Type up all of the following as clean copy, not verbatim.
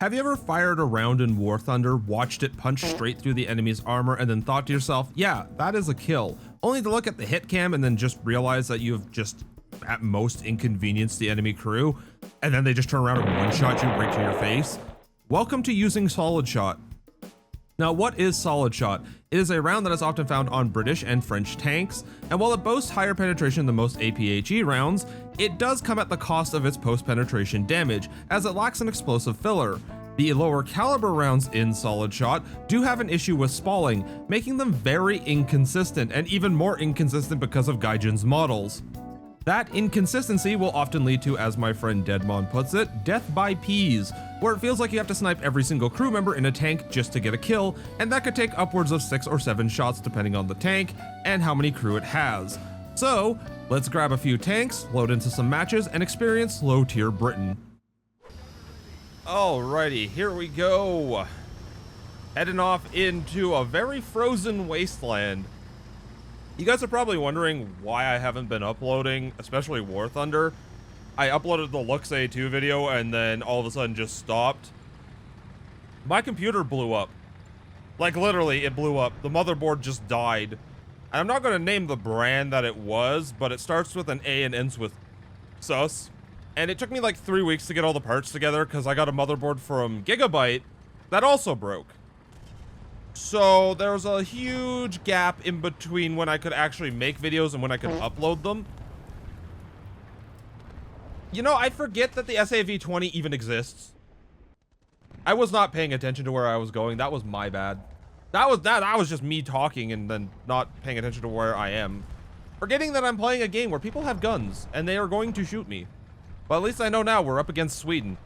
Have you ever fired a round in War Thunder, watched it punch straight through the enemy's armor, and then thought to yourself, yeah, that is a kill, only to look at the hit cam and then just realize that you've just at most inconvenienced the enemy crew, and then they just turn around and one-shot you right to your face? Welcome to using Solid Shot. Now, what is Solid Shot? It is a round that is often found on British and French tanks, and while it boasts higher penetration than most APHE rounds, it does come at the cost of its post-penetration damage, as it lacks an explosive filler. The lower caliber rounds in Solid Shot do have an issue with spalling, making them very inconsistent, and even more inconsistent because of Gaijin's models. That inconsistency will often lead to, as my friend Deadmon puts it, death by peas, where it feels like you have to snipe every single crew member in a tank just to get a kill, and that could take upwards of 6 or 7 shots depending on the tank and how many crew it has. So, let's grab a few tanks, load into some matches, and experience low tier Britain. Alrighty, here we go. Heading off into a very frozen wasteland. You guys are probably wondering why I haven't been uploading, especially War Thunder. I uploaded the Lux A2 video and then all of a sudden just stopped. My computer blew up. Like literally, it blew up. The motherboard just died. And I'm not going to name the brand that it was, but it starts with an A and ends with sus. And it took me like 3 weeks to get all the parts together because I got a motherboard from Gigabyte that also broke. So there was a huge gap in between when I could actually make videos and when I could upload them. You know, I forget that the SAV-20 even exists. I was not paying attention to where I was going. That was my bad. That was just me talking and then not paying attention to where I am. Forgetting that I'm playing a game where people have guns and they are going to shoot me. But at least I know now we're up against Sweden.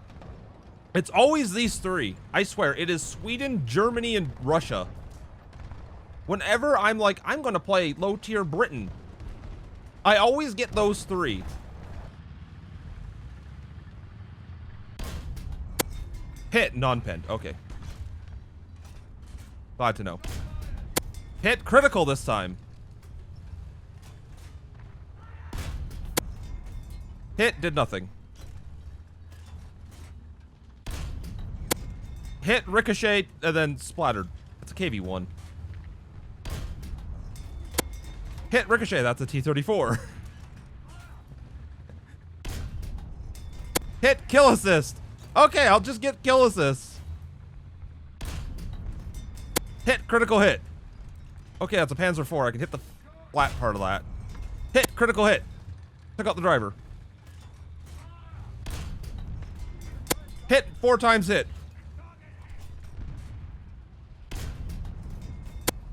It's always these three. I swear, it is Sweden, Germany, and Russia. Whenever I'm like, I'm gonna play low tier Britain, I always get those three. Hit, non-penned, okay. Glad to know. Hit, critical this time. Hit, did nothing. Hit, ricochet, and then splattered. That's a KV-1. Hit, ricochet, that's a T-34. Hit, kill assist. Okay, I'll just get kill assist. Hit, critical hit. Okay, that's a Panzer IV. I can hit the flat part of that. Hit, critical hit. Took out the driver. Hit, 4 times hit.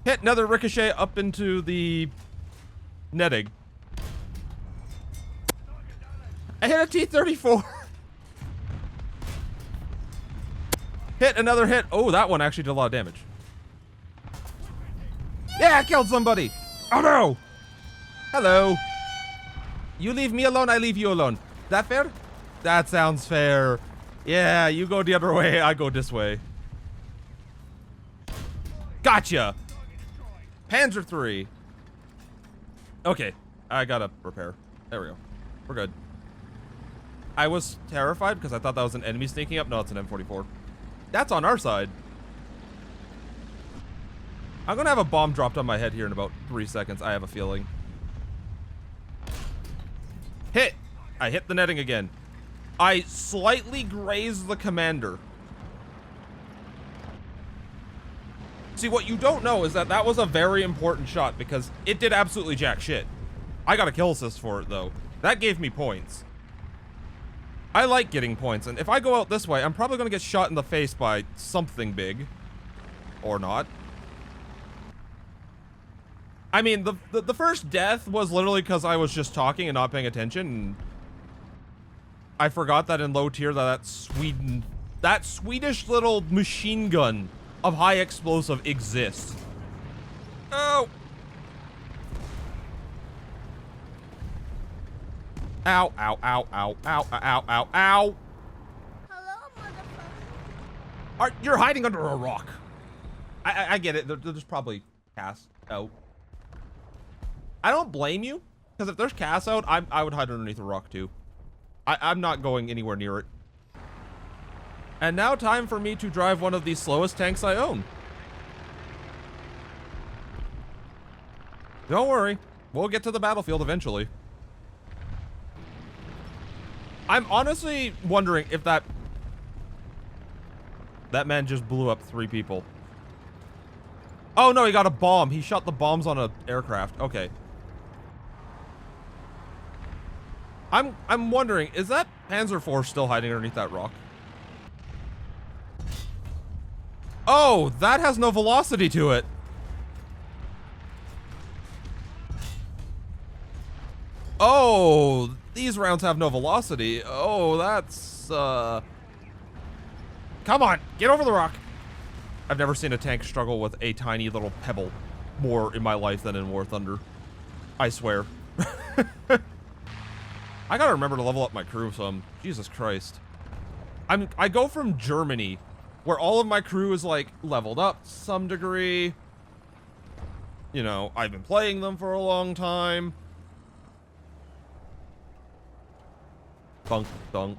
Hit, another ricochet up into the netting. I hit a T-34. Hit, another hit. Oh, that one actually did a lot of damage. Yeah, I killed somebody. Oh no. Hello. You leave me alone, I leave you alone. That fair? That sounds fair. Yeah, you go the other way, I go this way. Gotcha. Panzer III. Okay, I gotta repair. There we go. We're good. I was terrified because I thought that was an enemy sneaking up. No, it's an M44. That's on our side. I'm gonna have a bomb dropped on my head here in about 3 seconds. I have a feeling. Hit! I hit the netting again. I slightly grazed the commander. See, what you don't know is that that was a very important shot because it did absolutely jack shit. I got a kill assist for it, though. That gave me points. I like getting points, and if I go out this way, I'm probably going to get shot in the face by something big. Or not. I mean, the first death was literally because I was just talking and not paying attention, and I forgot that in low tier that Swedish little machine gun of high explosive exists. Oh! Ow, ow, ow, ow, ow, ow, ow, ow. Hello, motherfucker. You're hiding under a rock. I get it. They're just probably cast out. I don't blame you, because if there's cast out, I would hide underneath a rock too. I'm not going anywhere near it. And now time for me to drive one of the slowest tanks I own. Don't worry, we'll get to the battlefield eventually. I'm honestly wondering if that man just blew up 3 people. Oh no, he got a bomb. He shot the bombs on an aircraft. Okay. I'm wondering, is that Panzer IV still hiding underneath that rock? Oh, that has no velocity to it. Oh, these rounds have no velocity. Oh, that's, come on, get over the rock. I've never seen a tank struggle with a tiny little pebble more in my life than in War Thunder. I swear. I gotta remember to level up my crew some. Jesus Christ. I go from Germany, where all of my crew is like leveled up to some degree. You know, I've been playing them for a long time. Thunk, thunk.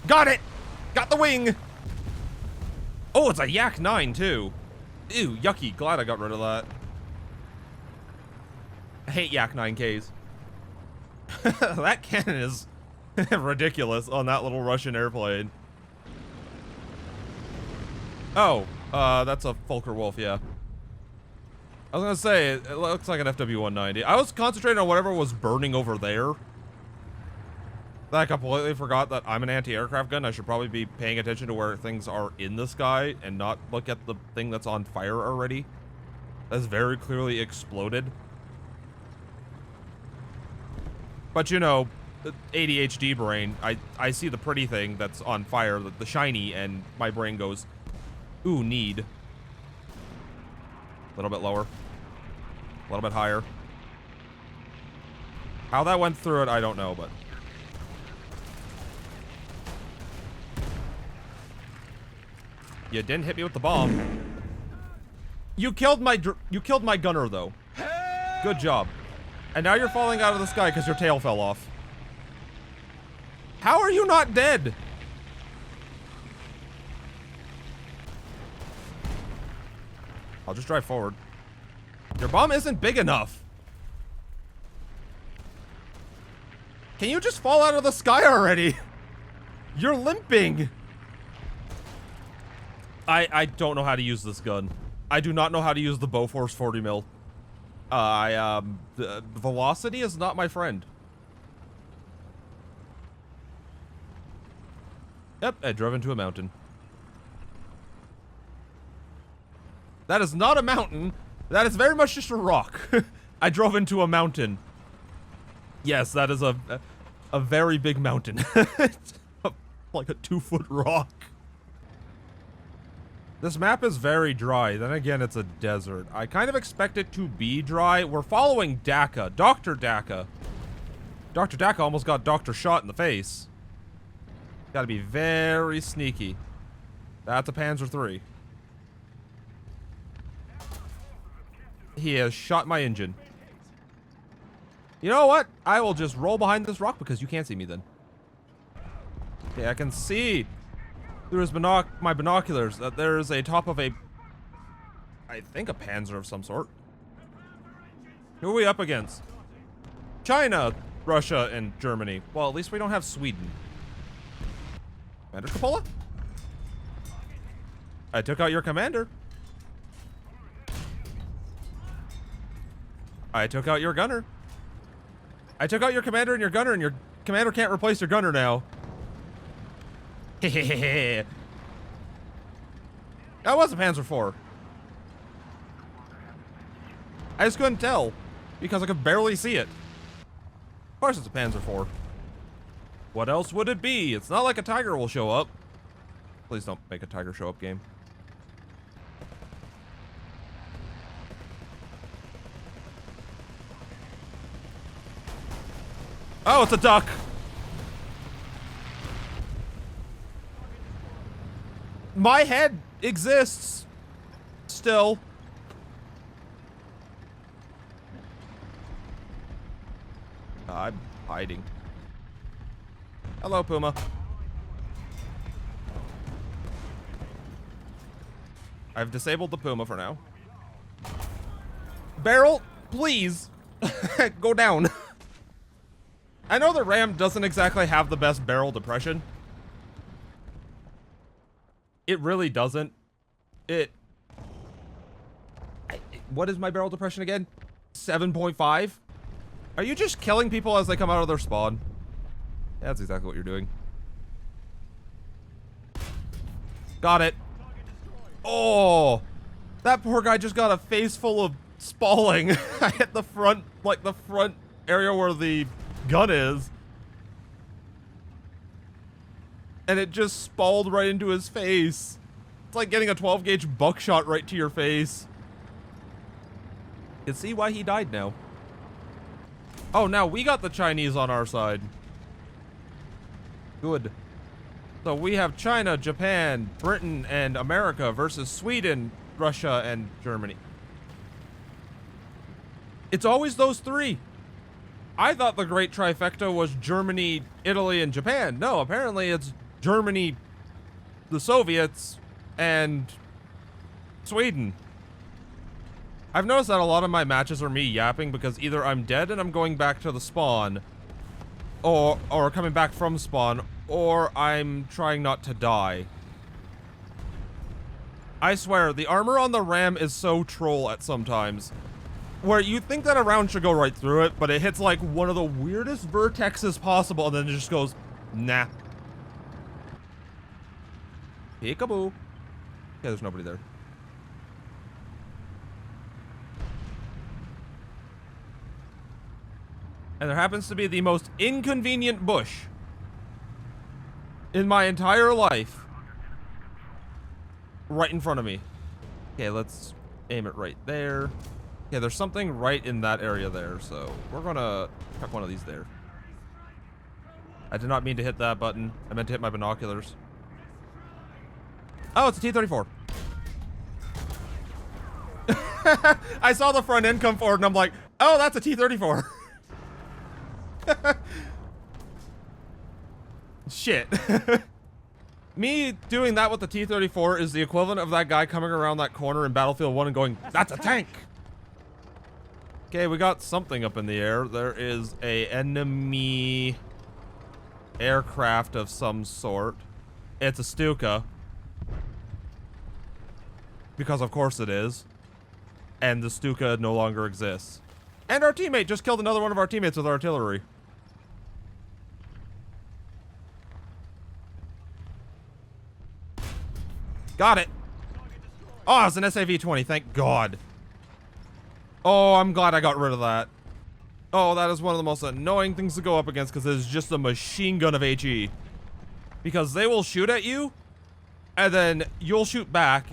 Got it! Got the wing! Oh, it's a Yak 9 too. Ew, yucky. Glad I got rid of that. I hate Yak 9Ks. That cannon is ridiculous on that little Russian airplane. Oh, that's a Volker Wolf, yeah. I was gonna say, it looks like an FW-190. I was concentrating on whatever was burning over there. I completely forgot that I'm an anti-aircraft gun. I should probably be paying attention to where things are in the sky and not look at the thing that's on fire already. That's very clearly exploded. But you know, ADHD brain, I see the pretty thing that's on fire, the shiny, and my brain goes, ooh, need. A little bit lower. A little bit higher. How that went through it, I don't know, but... You didn't hit me with the bomb. You killed my gunner, though. Good job. And now you're falling out of the sky because your tail fell off. How are you not dead? I'll just drive forward. Your bomb isn't big enough. Can you just fall out of the sky already? You're limping. I don't know how to use this gun. I do not know how to use the Bofors 40 mil. The velocity is not my friend. Yep, I drove into a mountain. That is not a mountain. That is very much just a rock. I drove into a mountain. Yes, that is a very big mountain. It's like a 2-foot rock. This map is very dry. Then again, it's a desert. I kind of expect it to be dry. We're following Daka. Dr. Daka. Dr. Daka almost got Dr. shot in the face. Gotta be very sneaky. That's a Panzer III. He has shot my engine. You know what? I will just roll behind this rock because you can't see me then. Okay, I can see through his my binoculars that there is a top of a, I think, a Panzer of some sort. Who are we up against? China, Russia, and Germany. Well, at least we don't have Sweden. Commander Coppola? I took out your commander. I took out your gunner. I took out your commander and your gunner, and your commander can't replace your gunner now. Hehehe. That was a Panzer IV. I just couldn't tell because I could barely see it. Of course it's a Panzer IV. What else would it be? It's not like a Tiger will show up. Please don't make a Tiger show up game. Oh, it's a duck. My head exists still. I'm hiding. Hello, Puma. I've disabled the Puma for now. Barrel, please. Go down. I know the Ram doesn't exactly have the best barrel depression. It really doesn't. What is my barrel depression again? 7.5? Are you just killing people as they come out of their spawn? Yeah, that's exactly what you're doing. Got it. Oh, that poor guy just got a face full of spalling. I hit the front, like the front area where the gun is. And it just spalled right into his face. It's like getting a 12 gauge buckshot right to your face. You can see why he died now. Oh, now we got the Chinese on our side. Good. So we have China, Japan, Britain, and America versus Sweden, Russia, and Germany. It's always those three. I thought the great trifecta was Germany, Italy, and Japan. No, apparently it's Germany, the Soviets, and Sweden. I've noticed that a lot of my matches are me yapping because either I'm dead and I'm going back to the spawn, or coming back from spawn, or I'm trying not to die. I swear, the armor on the Ram is so troll at sometimes, where you think that a round should go right through it, but it hits like one of the weirdest vertexes possible, and then it just goes, nah. Peekaboo. Okay, there's nobody there. And there happens to be the most inconvenient bush in my entire life right in front of me. Okay, let's aim it right there. Okay, there's something right in that area there, so we're gonna chuck one of these there. I did not mean to hit that button. I meant to hit my binoculars. Oh, it's a T-34. I saw the front end come forward and I'm like, oh, that's a T-34. Shit. Me doing that with the T-34 is the equivalent of that guy coming around that corner in Battlefield 1 and going, that's a tank! Okay, we got something up in the air. There is a enemy aircraft of some sort. It's a Stuka. Because of course it is. And the Stuka no longer exists. And our teammate just killed another one of our teammates with artillery. Got it. Oh, it's an SAV-20, thank God. Oh, I'm glad I got rid of that. Oh, that is one of the most annoying things to go up against because it's just a machine gun of HE. Because they will shoot at you, and then you'll shoot back,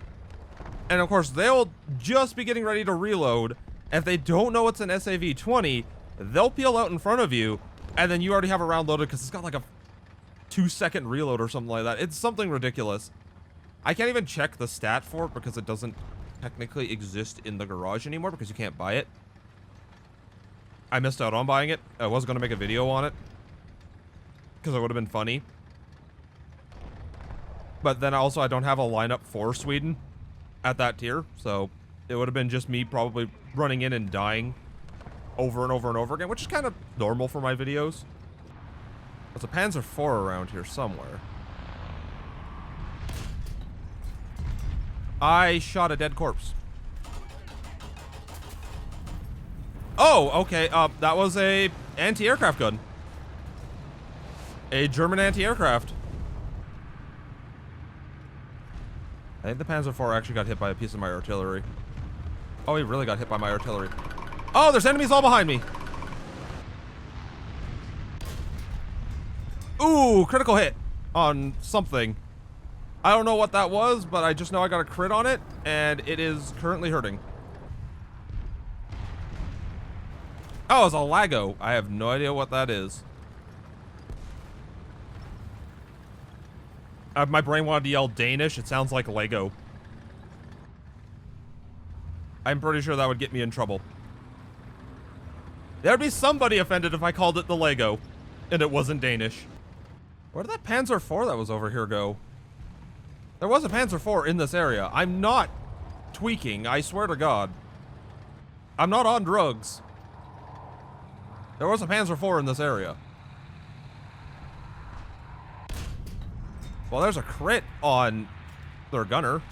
and of course they'll just be getting ready to reload. If they don't know it's an SAV-20, they'll peel out in front of you, and then you already have a round loaded because it's got like a 2-second reload or something like that. It's something ridiculous. I can't even check the stat for it because it doesn't technically exist in the garage anymore because you can't buy it. I missed out on buying it. I was going to make a video on it because it would have been funny. But then also I don't have a lineup for Sweden at that tier, so it would have been just me probably running in and dying over and over and over again, which is kind of normal for my videos. There's a Panzer IV around here somewhere. I shot a dead corpse. Oh, okay. That was a anti-aircraft gun. A German anti-aircraft. I think the Panzer IV actually got hit by a piece of my artillery. Oh, he really got hit by my artillery. Oh, there's enemies all behind me. Ooh, critical hit on something. I don't know what that was, but I just know I got a crit on it, and it is currently hurting. Oh, it's a Lago. I have no idea what that is. My brain wanted to yell Danish. It sounds like Lego. I'm pretty sure that would get me in trouble. There'd be somebody offended if I called it the Lego and it wasn't Danish. Where did that Panzer IV that was over here go? There was a Panzer IV in this area. I'm not tweaking, I swear to God. I'm not on drugs. There was a Panzer IV in this area. Well, there's a crit on their gunner.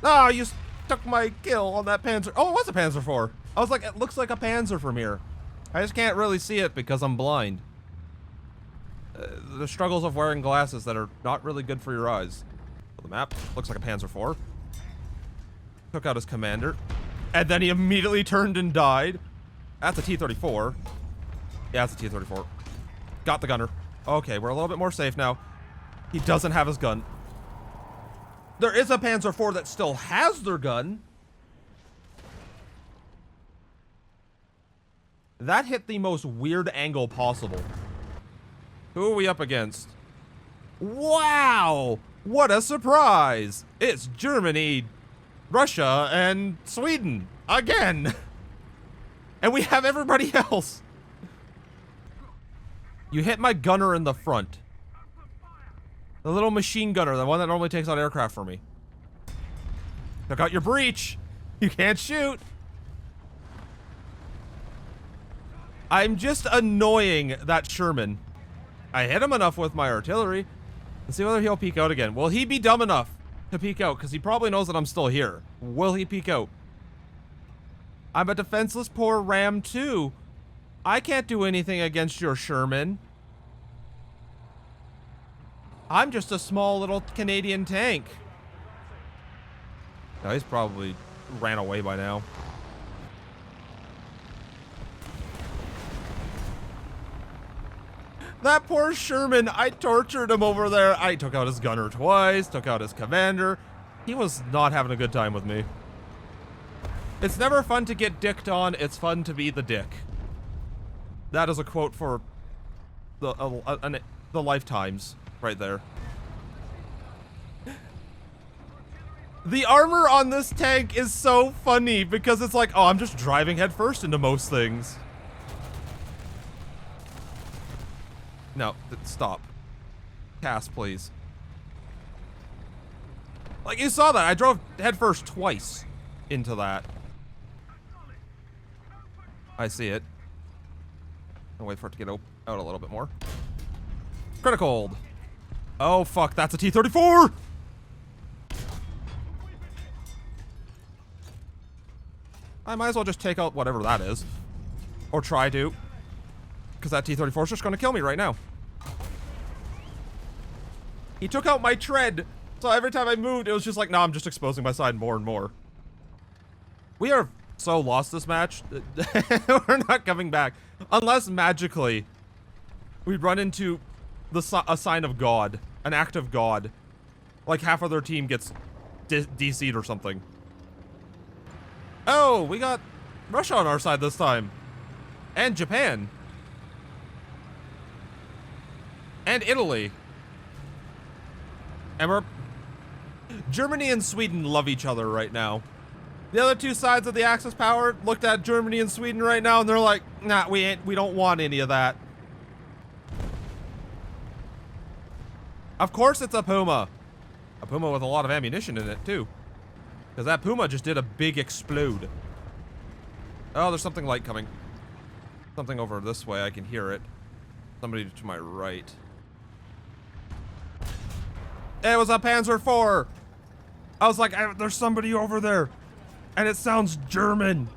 Ah, you took my kill on that Panzer. Oh, it was a Panzer IV. I was like, it looks like a Panzer from here. I just can't really see it because I'm blind. The struggles of wearing glasses that are not really good for your eyes. The map looks like a Panzer IV. Took out his commander. And then he immediately turned and died. That's a T-34. Yeah, that's a T-34. Got the gunner. Okay, we're a little bit more safe now. He doesn't have his gun. There is a Panzer IV that still has their gun. That hit the most weird angle possible. Who are we up against? Wow! What a surprise! It's Germany, Russia, and Sweden. Again! And we have everybody else. You hit my gunner in the front. The little machine gunner, the one that normally takes out aircraft for me. Took out your breach. You can't shoot. I'm just annoying that Sherman. I hit him enough with my artillery. Let's see whether he'll peek out again. Will he be dumb enough to peek out? Because he probably knows that I'm still here. Will he peek out? I'm a defenseless poor ram too. I can't do anything against your Sherman. I'm just a small little Canadian tank. No, he's probably ran away by now. That poor Sherman, I tortured him over there. I took out his gunner twice, took out his commander. He was not having a good time with me. It's never fun to get dicked on, it's fun to be the dick. That is a quote for the lifetimes right there. The armor on this tank is so funny because it's like, oh, I'm just driving headfirst into most things. No, stop. Cass, please. Like, you saw that. I drove headfirst twice into that. I see it. I'll wait for it to get out a little bit more. Critical. Oh, fuck. That's a T-34! I might as well just take out whatever that is. Or try to. Because that T-34 is just going to kill me right now. He took out my tread. So every time I moved, it was just like, no, I'm just exposing my side more and more. We are so lost this match. We're not coming back. Unless magically we run into a sign of God. An act of God. Like half of their team gets DC'd or something. Oh, we got Russia on our side this time. And Japan. And Italy. And Germany and Sweden love each other right now. The other two sides of the Axis power looked at Germany and Sweden right now and they're like, nah, we don't want any of that. Of course it's a Puma. A Puma with a lot of ammunition in it too. Because that Puma just did a big explode. Oh, there's something light coming. Something over this way, I can hear it. Somebody to my right. It was a Panzer IV. I was like, there's somebody over there. And it sounds German.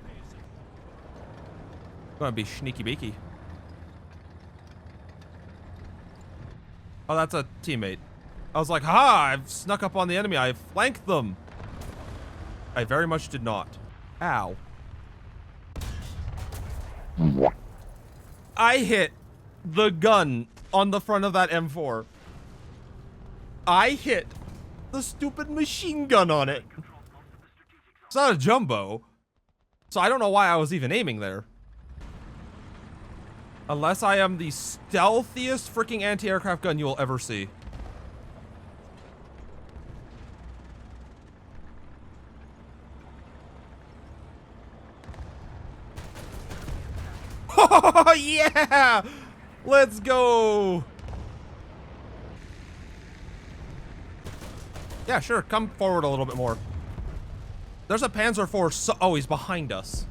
Gonna be sneaky beaky. Oh, that's a teammate. I was like, ha! I've snuck up on the enemy. I've flanked them. I very much did not. Ow. I hit the gun on the front of that M4. I hit the stupid machine gun on it. It's not a jumbo. So I don't know why I was even aiming there. Unless I am the stealthiest freaking anti-aircraft gun you will ever see. Oh, yeah! Let's go! Yeah, sure, come forward a little bit more. There's a Panzer IV, oh, he's behind us.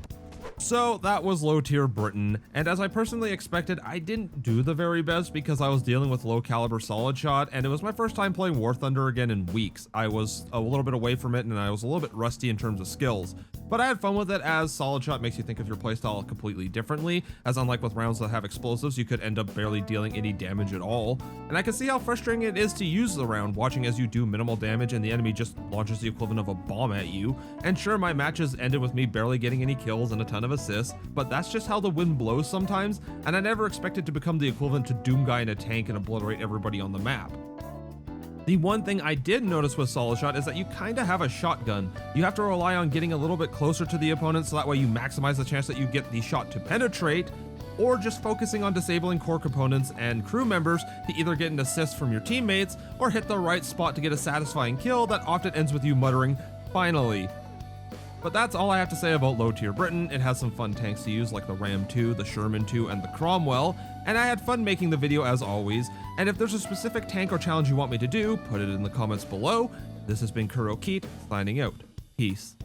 So that was low tier Britain, and as I personally expected, I didn't do the very best because I was dealing with low caliber solid shot, and it was my first time playing War Thunder again in weeks. I was a little bit away from it, and I was a little bit rusty in terms of skills. But I had fun with it, as solid shot makes you think of your playstyle completely differently, as unlike with rounds that have explosives, you could end up barely dealing any damage at all. And I can see how frustrating it is to use the round, watching as you do minimal damage and the enemy just launches the equivalent of a bomb at you. And sure, my matches ended with me barely getting any kills and a ton of assists, but that's just how the wind blows sometimes, and I never expected to become the equivalent to Doom Guy in a tank and obliterate everybody on the map. The one thing I did notice with solid shot is that you kind of have a shotgun. You have to rely on getting a little bit closer to the opponent so that way you maximize the chance that you get the shot to penetrate, or just focusing on disabling core components and crew members to either get an assist from your teammates or hit the right spot to get a satisfying kill that often ends with you muttering, "Finally." But that's all I have to say about low tier Britain. It has some fun tanks to use like the Ram 2, the Sherman 2, and the Cromwell, and I had fun making the video as always. And if there's a specific tank or challenge you want me to do, put it in the comments below. This has been Kurokeet, signing out. Peace.